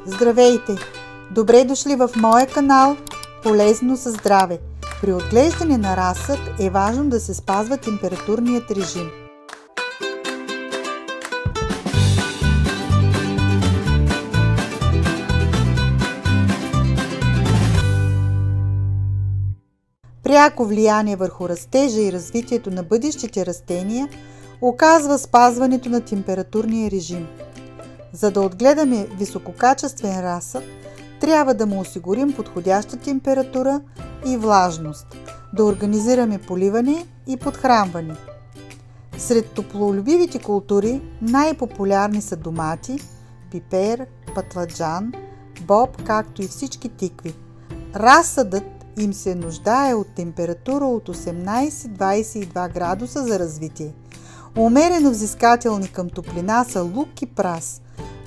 Здравейте! Добре дошли в моя канал Полезно за здраве. При отглеждане на разсъд е важно да се спазва температурният режим. Пряко влияние върху растежа и развитието на бъдещите растения оказва спазването на температурния режим. За да отгледаме висококачествен разсъд, трябва да му осигурим подходяща температура и влажност, да организираме поливане и подхранване. Сред топлолюбивите култури най-популярни са домати, пипер, патладжан, боб, както и всички тикви. Разсъдът им се нуждае от температура от 18-22 градуса за развитие. Умерено взискателни към топлина са лук и прас,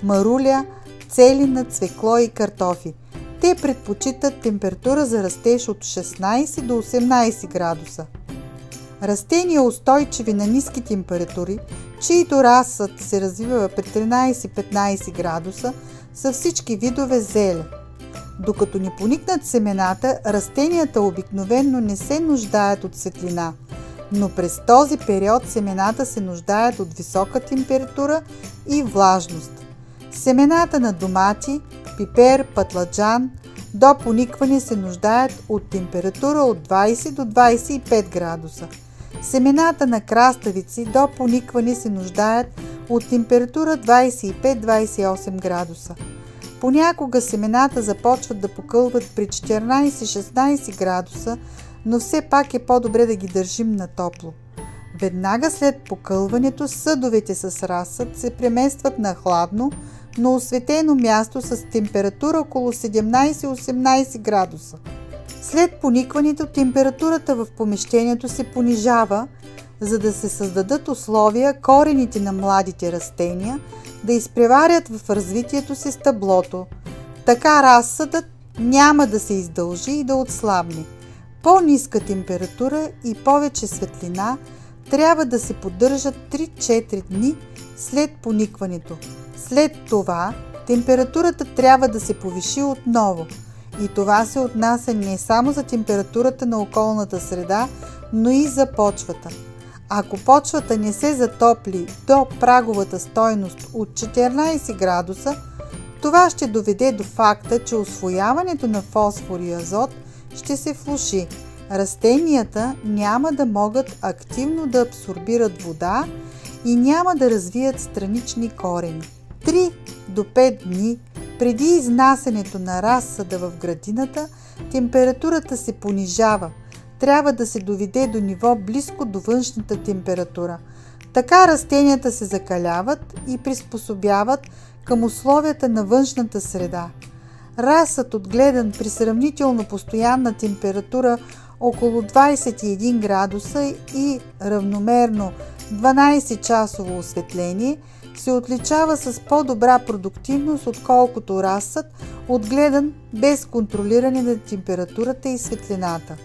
маруля, целина, цвекло и картофи. Те предпочитат температура за растеж от 16 до 18 градуса. Растения устойчиви на ниски температури, чието разсъд се развива при 13-15 градуса, са всички видове зеле. Докато не поникнат семената, растенията обикновено не се нуждаят от светлина, но през този период семената се нуждаят от висока температура и влажност. Семената на домати, пипер, патладжан до поникване се нуждаят от температура от 20 до 25 градуса. Семената на краставици до поникване се нуждаят от температура 25-28 градуса. Понякога семената започват да покълват при 14-16 градуса, но все пак е по-добре да ги държим на топло. Веднага след покълването съдовете с разсъд се преместват на хладно, но осветено място с температура около 17-18 градуса. След поникването температурата в помещението се понижава, за да се създадат условия корените на младите растения да изпреварят в развитието си стъблото. Така разсъдът няма да се издължи и да отслабне. По-ниска температура и повече светлина трябва да се поддържат 3-4 дни след поникването. След това температурата трябва да се повиши отново. И това се отнася не само за температурата на околната среда, но и за почвата. Ако почвата не се затопли до праговата стойност от 14 градуса, това ще доведе до факта, че усвояването на фосфор и азот ще се влоши. Растенията няма да могат активно да абсорбират вода и няма да развият странични корени. 3 до 5 дни преди изнасянето на разсъда в градината, температурата се понижава. Трябва да се доведе до ниво близко до външната температура. Така растенията се закаляват и приспособяват към условията на външната среда. Разсъд, отгледан при сравнително постоянна температура около 21 градуса и равномерно 12-часово осветление, се отличава с по-добра продуктивност, отколкото разсъд, отгледан без контролиране на температурата и светлината.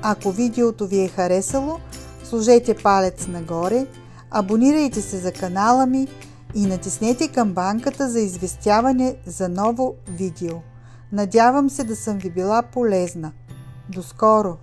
Ако видеото ви е харесало, сложете палец нагоре, абонирайте се за канала ми и натиснете камбанката за известяване за ново видео. Надявам се да съм ви била полезна. До скоро!